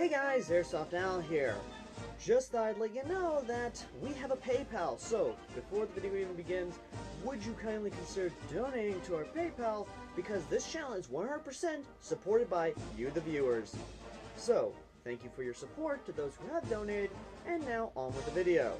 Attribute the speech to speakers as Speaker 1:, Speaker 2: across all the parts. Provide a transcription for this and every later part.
Speaker 1: Hey guys, AirsoftAL here. Just thought I'd let you know that we have a PayPal, so before the video even begins, would you kindly consider donating to our PayPal, because this channel is 100% supported by you, the viewers. So, thank you for your support to those who have donated, and now on with the video.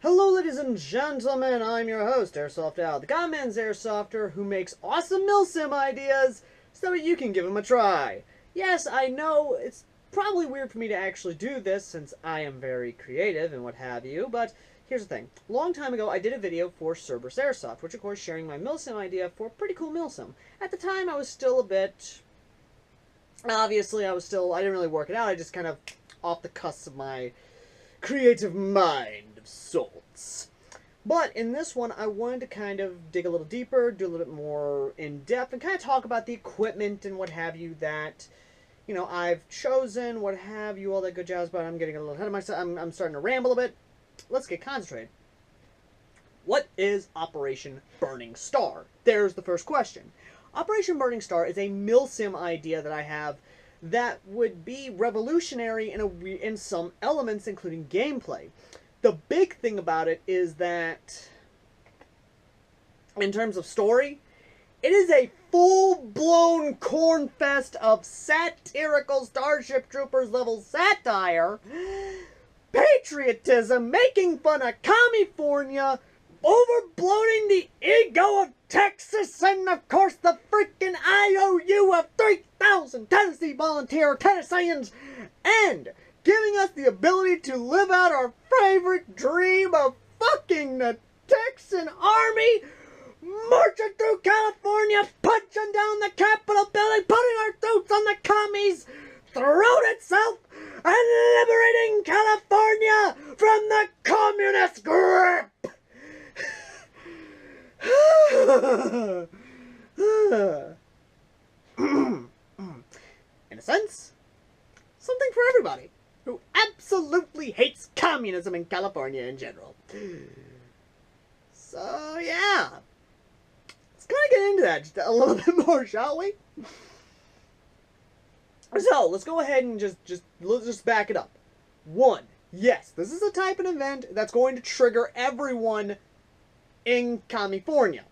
Speaker 1: Hello ladies and gentlemen, I'm your host, AirsoftAL, the Godman's Airsofter, who makes awesome Milsim ideas so that you can give them a try. Yes, I know, it's probably weird for me to actually do this since I am very creative and what have you, but here's the thing. A long time ago, I did a video for Cerberus Airsoft, which of course sharing my Milsim idea for a pretty cool Milsim. At the time, I was still a bit... Obviously, I didn't really work it out, I just kind of off the cusp of my creative mind of sorts. But in this one, I wanted to kind of dig a little deeper, do a little bit more in-depth, and kind of talk about the equipment and what have you that, you know, I've chosen, what have you, all that good jazz, but I'm getting a little ahead of myself. I'm starting to ramble a bit. Let's get concentrated. What is Operation Burning Star? There's the first question. Operation Burning Star is a Milsim idea that I have that would be revolutionary in some elements, including gameplay. The big thing about it is that, in terms of story, it is a full-blown cornfest of satirical Starship Troopers level satire, patriotism, making fun of California, overbloating the ego of Texas, and of course the freaking IOU of 3,000 Tennessee volunteer Tennesseans, and giving us the ability to live out our favorite dream of fucking the Texan Army, marching through California, punching down the Capitol building, putting our throats on the commies' throat itself, and liberating California from the communist grip! In a sense, something for everybody who absolutely hates communism in California in general. So, yeah. Let's kind of get into that just a little bit more, shall we? So, let's go ahead and let's just back it up. One, yes, this is a type of event that's going to trigger everyone in California.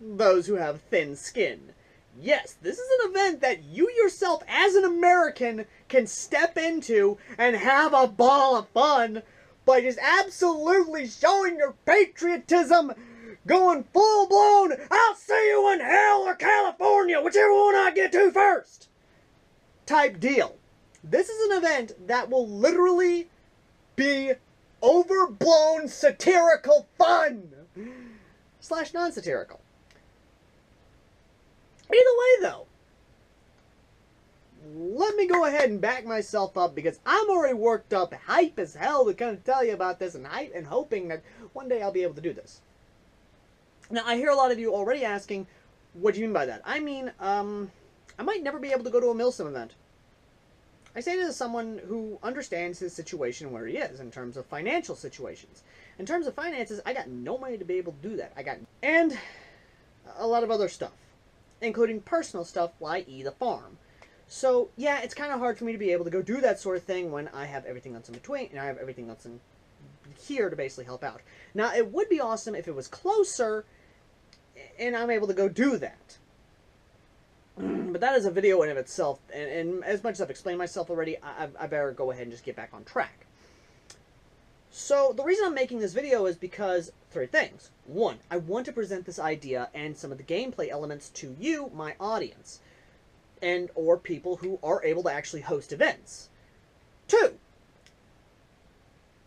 Speaker 1: Those who have thin skin. Yes, this is an event that you yourself, as an American, can step into and have a ball of fun by just absolutely showing your patriotism, going full-blown, I'll see you in hell or California, whichever one I get to first, type deal. This is an event that will literally be overblown satirical fun, / non-satirical. Either way, though, let me go ahead and back myself up because I'm already worked up, hype as hell to kind of tell you about this, and hoping that one day I'll be able to do this. Now, I hear a lot of you already asking, what do you mean by that? I mean, I might never be able to go to a Milsim event. I say this as someone who understands his situation where he is in terms of financial situations. In terms of finances, I got no money to be able to do that. And a lot of other stuff, including personal stuff, i.e. the farm. So, yeah, it's kind of hard for me to be able to go do that sort of thing when I have everything that's in between, and I have everything that's in here to basically help out. Now, it would be awesome if it was closer, and I'm able to go do that. But that is a video in of itself, and as much as I've explained myself already, I better go ahead and just get back on track. So, the reason I'm making this video is because, three things. One, I want to present this idea and some of the gameplay elements to you, my audience, and or people who are able to actually host events. Two,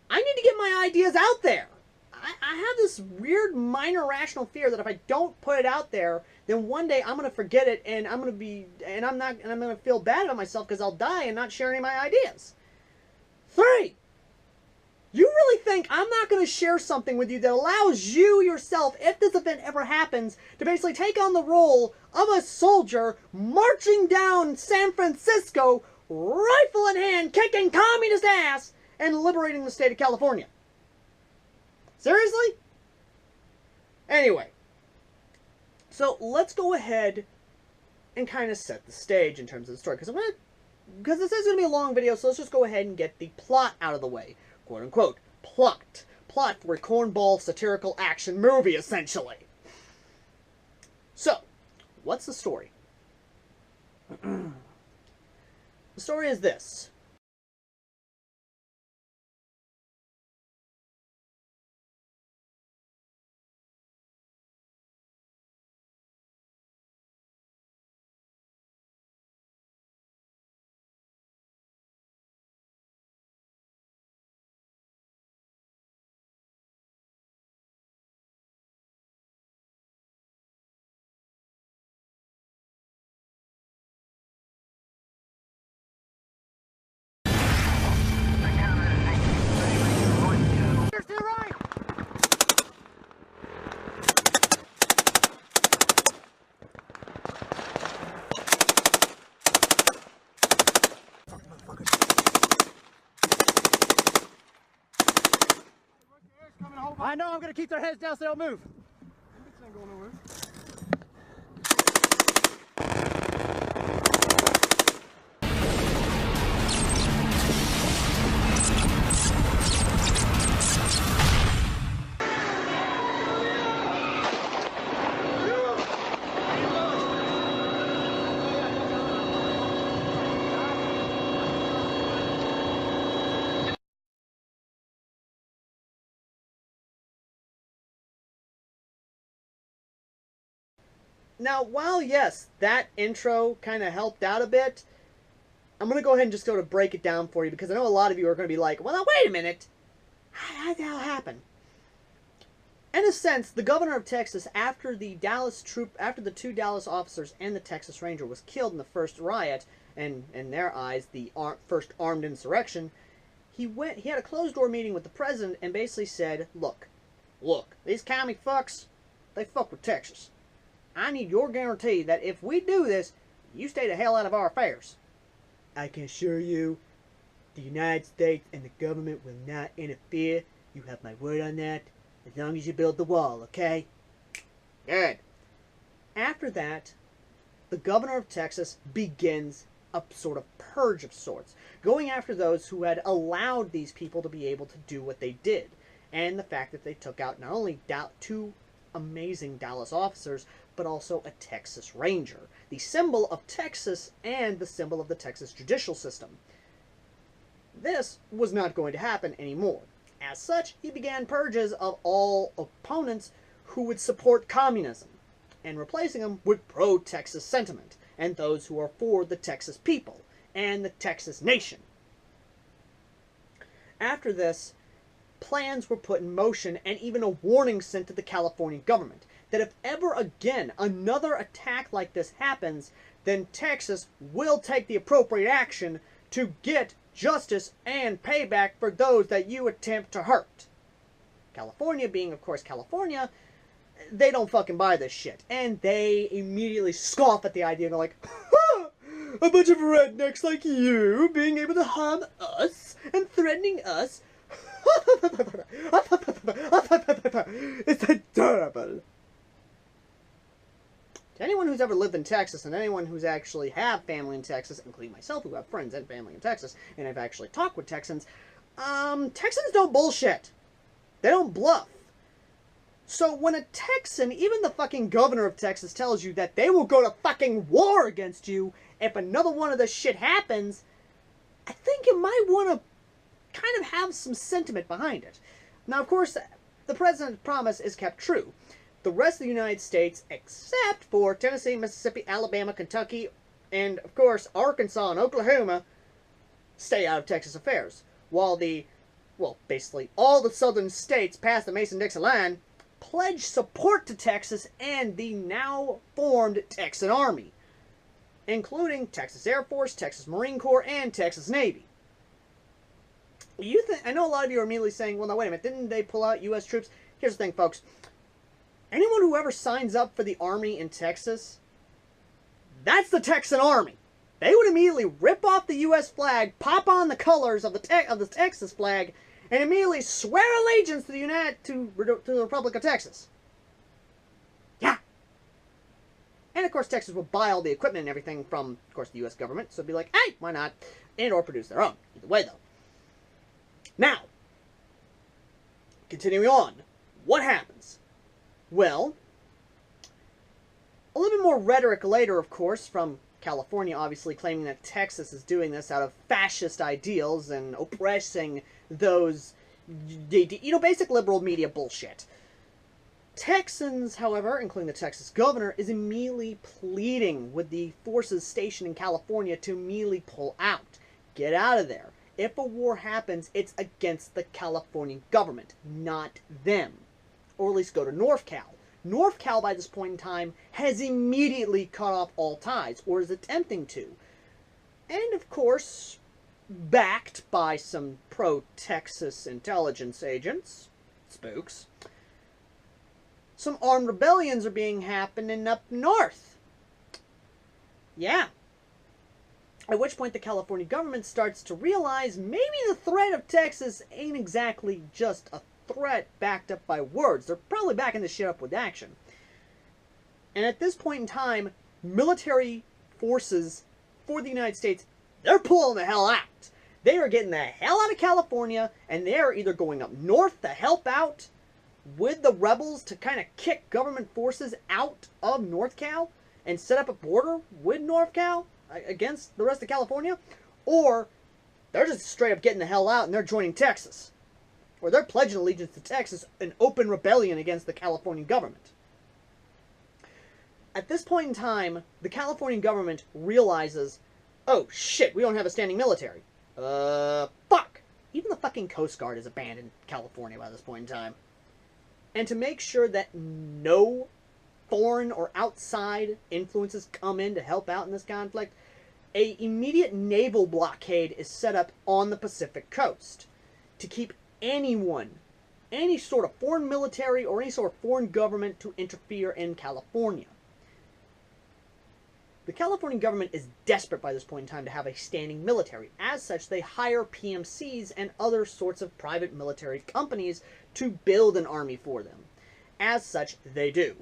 Speaker 1: I need to get my ideas out there. I have this weird minor rational fear that if I don't put it out there, then one day I'm gonna forget it, and I'm gonna feel bad about myself because I'll die and not share any of my ideas. Three, you really think I'm not going to share something with you that allows you yourself, if this event ever happens, to basically take on the role of a soldier marching down San Francisco, rifle in hand, kicking communist ass, and liberating the state of California? Seriously? Anyway, so let's go ahead and kind of set the stage in terms of the story, because I'm going to because this is going to be a long video, so let's just go ahead and get the plot out of the way. Quote unquote, plot. Plot for a cornball satirical action movie, essentially. So, what's the story? The story is this. I know, I'm going to keep their heads down so they don't move. This ain't going nowhere. Now, while yes, that intro kind of helped out a bit, I'm going to go ahead and just go to break it down for you, because I know a lot of you are going to be like, well, now wait a minute. How did that happen? In a sense, the governor of Texas, after the two Dallas officers and the Texas Ranger was killed in the first riot, and in their eyes, the first armed insurrection, he had a closed-door meeting with the president and basically said, look, these commie fucks, they fuck with Texas. I need your guarantee that if we do this, you stay the hell out of our affairs. I can assure you, the United States and the government will not interfere. You have my word on that. As long as you build the wall, okay? Good. After that, the governor of Texas begins a sort of purge of sorts, going after those who had allowed these people to be able to do what they did. And the fact that they took out not only two amazing Dallas officers, but also a Texas Ranger, the symbol of Texas and the symbol of the Texas judicial system. This was not going to happen anymore. As such, he began purges of all opponents who would support communism, and replacing them with pro-Texas sentiment, and those who are for the Texas people and the Texas nation. After this, plans were put in motion and even a warning sent to the California government that if ever again another attack like this happens, then Texas will take the appropriate action to get justice and payback for those that you attempt to hurt. California being, of course, California, they don't fucking buy this shit. And they immediately scoff at the idea and they're like, ha! A bunch of rednecks like you being able to harm us and threatening us. It's adorable. To anyone who's ever lived in Texas, and anyone who's actually have family in Texas, including myself who have friends and family in Texas, and I've actually talked with Texans, Texans don't bullshit. They don't bluff. So when a Texan, even the fucking governor of Texas, tells you that they will go to fucking war against you if another one of this shit happens, I think you might want to kind of have some sentiment behind it. Now, of course, the president's promise is kept true. The rest of the United States, except for Tennessee, Mississippi, Alabama, Kentucky, and, of course, Arkansas and Oklahoma, stay out of Texas affairs. While basically all the southern states past the Mason-Dixon line pledge support to Texas and the now formed Texan Army, including Texas Air Force, Texas Marine Corps, and Texas Navy. I know a lot of you are immediately saying, well, now wait a minute, didn't they pull out U.S. troops? Here's the thing, folks. Anyone who ever signs up for the Army in Texas, that's the Texan Army. They would immediately rip off the U.S. flag, pop on the colors of the Texas flag, and immediately swear allegiance to the Republic of Texas. Yeah. And, of course, Texas will buy all the equipment and everything from, of course, the U.S. government. So it'd be like, hey, why not? And or produce their own. Either way, though. Now, continuing on. What happens? Well, a little bit more rhetoric later, of course, from California, obviously, claiming that Texas is doing this out of fascist ideals and oppressing those, basic liberal media bullshit. Texans, however, including the Texas governor, is immediately pleading with the forces stationed in California to immediately pull out. Get out of there. If a war happens, it's against the California government, not them. Or at least go to North Cal. North Cal, by this point in time, has immediately cut off all ties, or is attempting to. And, of course, backed by some pro-Texas intelligence agents, spooks, some armed rebellions are being happening up north. Yeah. At which point the California government starts to realize maybe the threat of Texas ain't exactly just a threat backed up by words. They're probably backing this shit up with action. And at this point in time, military forces for the United States, they're pulling the hell out. They are getting the hell out of California, and they are either going up north to help out with the rebels to kind of kick government forces out of North Cal and set up a border with North Cal against the rest of California, or they're just straight up getting the hell out and they're joining Texas. Or they're pledging allegiance to Texas, an open rebellion against the California government. At this point in time, the California government realizes, oh shit, we don't have a standing military. Fuck! Even the fucking Coast Guard has abandoned California by this point in time. And to make sure that no foreign or outside influences come in to help out in this conflict, an immediate naval blockade is set up on the Pacific coast to keep anyone, any sort of foreign military or any sort of foreign government to interfere in California. The California government is desperate by this point in time to have a standing military. As such, they hire PMCs and other sorts of private military companies to build an army for them. As such, they do.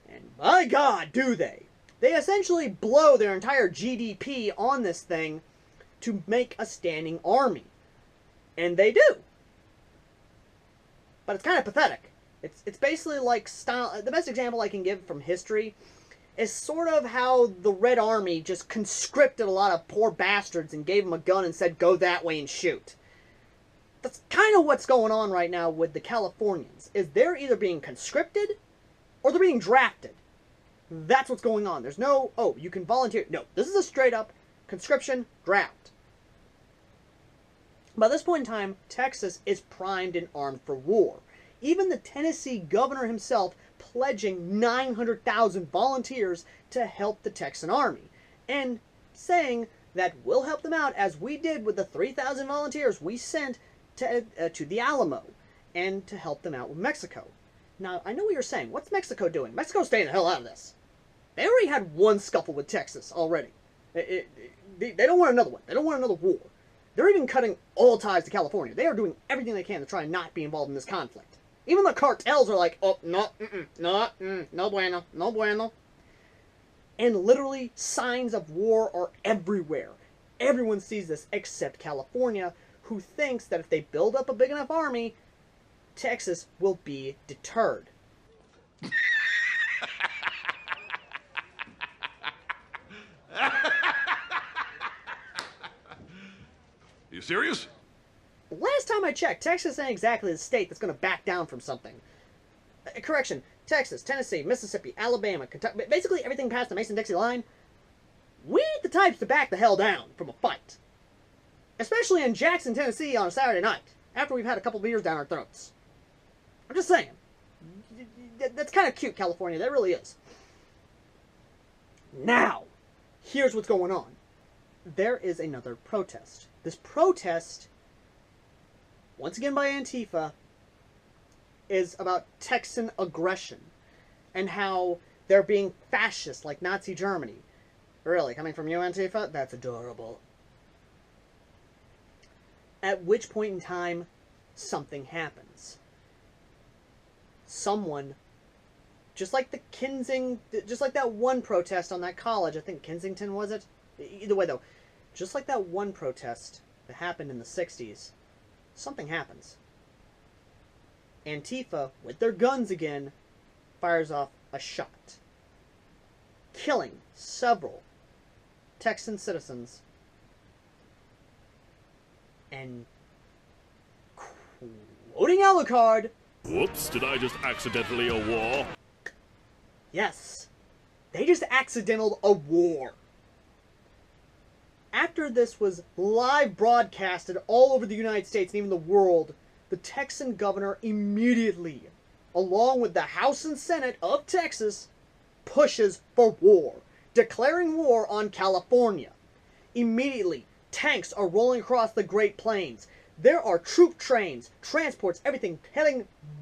Speaker 1: And my God, do they! They essentially blow their entire GDP on this thing to make a standing army. And they do. But it's kind of pathetic. It's basically like the best example I can give from history is sort of how the Red Army just conscripted a lot of poor bastards and gave them a gun and said, go that way and shoot. That's kind of what's going on right now with the Californians, is they're either being conscripted or they're being drafted. That's what's going on. There's no, oh, you can volunteer. No, this is a straight up conscription draft. By this point in time, Texas is primed and armed for war. Even the Tennessee governor himself pledging 900,000 volunteers to help the Texan army. And saying that we'll help them out as we did with the 3,000 volunteers we sent to the Alamo. And to help them out with Mexico. Now, I know what you're saying. What's Mexico doing? Mexico's staying the hell out of this. They already had one scuffle with Texas already. They don't want another one. They don't want another war. They're even cutting all ties to California. They are doing everything they can to try and not be involved in this conflict. Even the cartels are like, oh, no, no bueno, no bueno. And literally, signs of war are everywhere. Everyone sees this except California, who thinks that if they build up a big enough army, Texas will be deterred.
Speaker 2: You serious?
Speaker 1: Last time I checked, Texas ain't exactly the state that's going to back down from something. Correction, Texas, Tennessee, Mississippi, Alabama, Kentucky, basically everything past the Mason-Dixie line, we ain't the types to back the hell down from a fight. Especially in Jackson, Tennessee on a Saturday night, after we've had a couple beers down our throats. I'm just saying. That's kind of cute, California. That really is. Now, here's what's going on. There is another protest. This protest, once again by Antifa, is about Texan aggression and how they're being fascist like Nazi Germany. Really, coming from you, Antifa? That's adorable. At which point in time, something happens. Someone just like just like that one protest on that college, I think Kensington was it? Either way though, just like that one protest that happened in the 60s, something happens. Antifa, with their guns again, fires off a shot, killing several Texan citizens and, quoting Alucard,
Speaker 2: Whoops, did I just accidentally a war?
Speaker 1: yes, they just accidentaled a war. After this was live broadcasted all over the United States and even the world, the Texan governor immediately, along with the House and Senate of Texas, pushes for war, declaring war on California. Immediately, tanks are rolling across the Great Plains. There are troop trains, transports, everything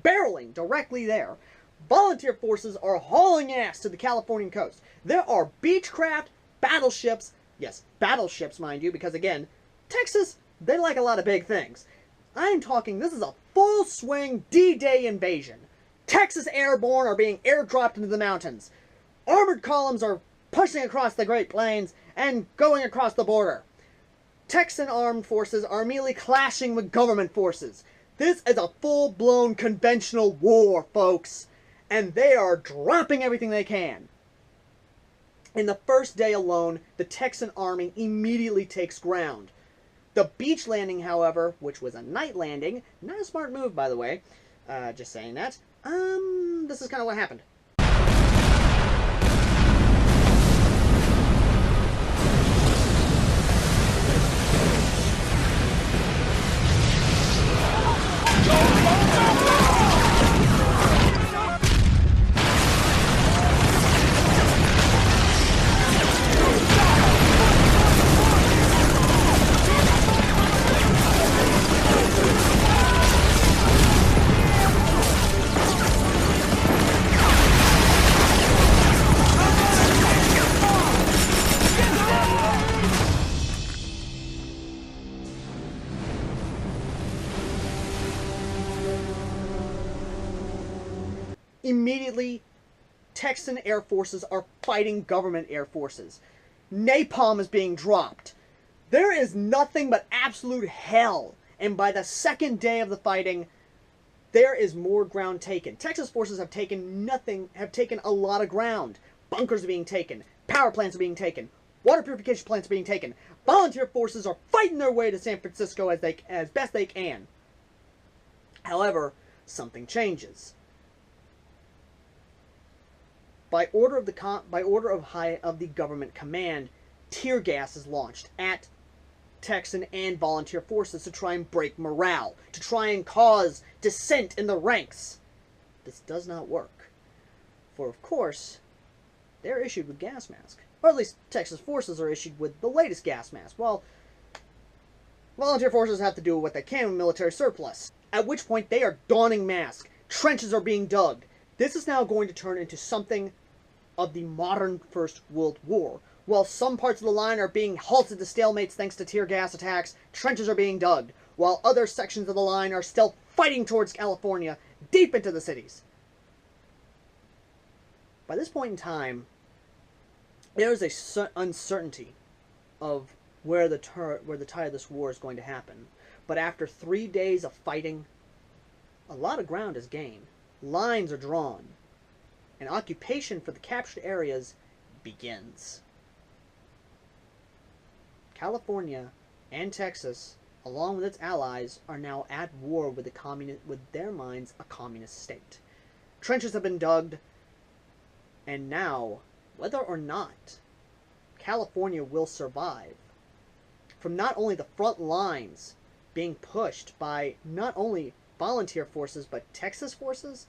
Speaker 1: barreling directly there. Volunteer forces are hauling ass to the Californian coast. There are beechcraft, battleships, yes, battleships, mind you, because again, Texas, they like a lot of big things. I'm talking, this is a full swing D-Day invasion. Texas airborne are being airdropped into the mountains. Armored columns are pushing across the Great Plains and going across the border. Texan armed forces are immediately clashing with government forces. This is a full-blown conventional war, folks. And they are dropping everything they can. In the first day alone, the Texan army immediately takes ground. The beach landing, however, which was a night landing, not a smart move, by the way, just saying that, this is kind of what happened. Immediately, Texan air forces are fighting government air forces. Napalm is being dropped. There is nothing but absolute hell. And by the second day of the fighting, there is more ground taken. Texas forces have taken a lot of ground. Bunkers are being taken. Power plants are being taken. Water purification plants are being taken. Volunteer forces are fighting their way to San Francisco as best they can. However, something changes. By order of the government command, tear gas is launched at Texan and volunteer forces to try and break morale, to try and cause dissent in the ranks. This does not work, for of course, they're issued with gas masks, or at least Texas forces are issued with the latest gas mask. Well, volunteer forces have to do what they can with military surplus. At which point they are donning masks. Trenches are being dug. This is now going to turn into something of the modern First World War. While some parts of the line are being halted to stalemates thanks to tear gas attacks, trenches are being dug, while other sections of the line are still fighting towards California, deep into the cities. By this point in time, there is a uncertainty of where the tide of this war is going to happen. But after 3 days of fighting, a lot of ground is gained. Lines are drawn. And occupation for the captured areas begins. California and Texas, along with its allies, are now at war with their minds, a communist state. Trenches have been dug, and now, whether or not California will survive, from not only the front lines being pushed by not only volunteer forces, but Texas forces,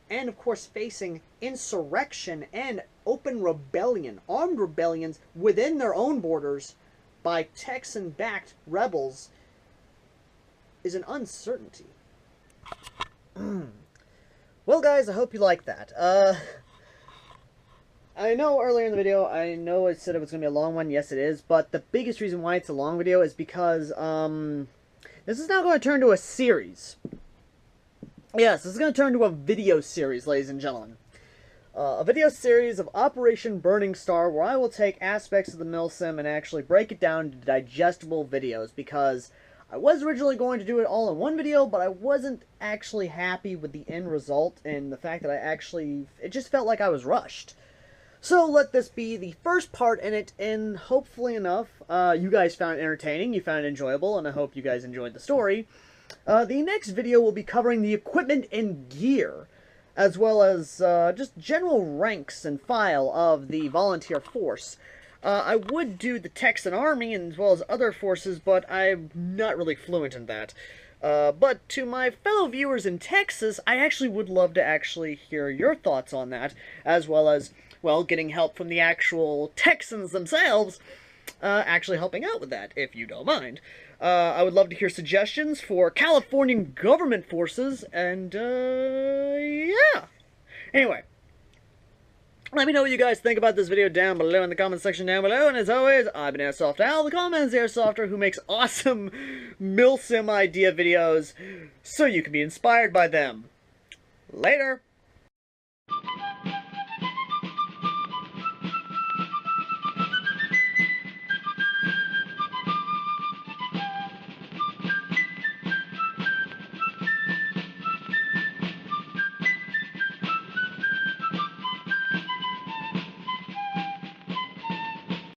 Speaker 1: and of course facing insurrection and open rebellion, armed rebellions within their own borders by Texan-backed rebels, is an uncertainty. Well, guys, I hope you like that. I know earlier in the video, I know I said it was going to be a long one. Yes, it is. But the biggest reason why it's a long video is because, this is now going to turn to a series. Yes, this is going to turn to a video series, ladies and gentlemen. a video series of Operation Burning Star, where I will take aspects of the Milsim and actually break it down into digestible videos, because I was originally going to do it all in one video, but I wasn't actually happy with the end result and the fact that it just felt like I was rushed. So let this be the first part in it, and hopefully enough, you guys found it entertaining, you found it enjoyable, and I hope you guys enjoyed the story. The next video will be covering the equipment and gear, as well as just general ranks and file of the volunteer force. I would do the Texan Army as well as other forces, but I'm not really fluent in that. But to my fellow viewers in Texas, I actually would love to actually hear your thoughts on that, as well as, well, getting help from the actual Texans themselves, actually helping out with that, if you don't mind. I would love to hear suggestions for Californian government forces, and, yeah. Anyway, let me know what you guys think about this video down below in the comment section down below, and as always, I've been AirsoftAL, the comments Airsofter, who makes awesome Milsim idea videos, so you can be inspired by them. Later!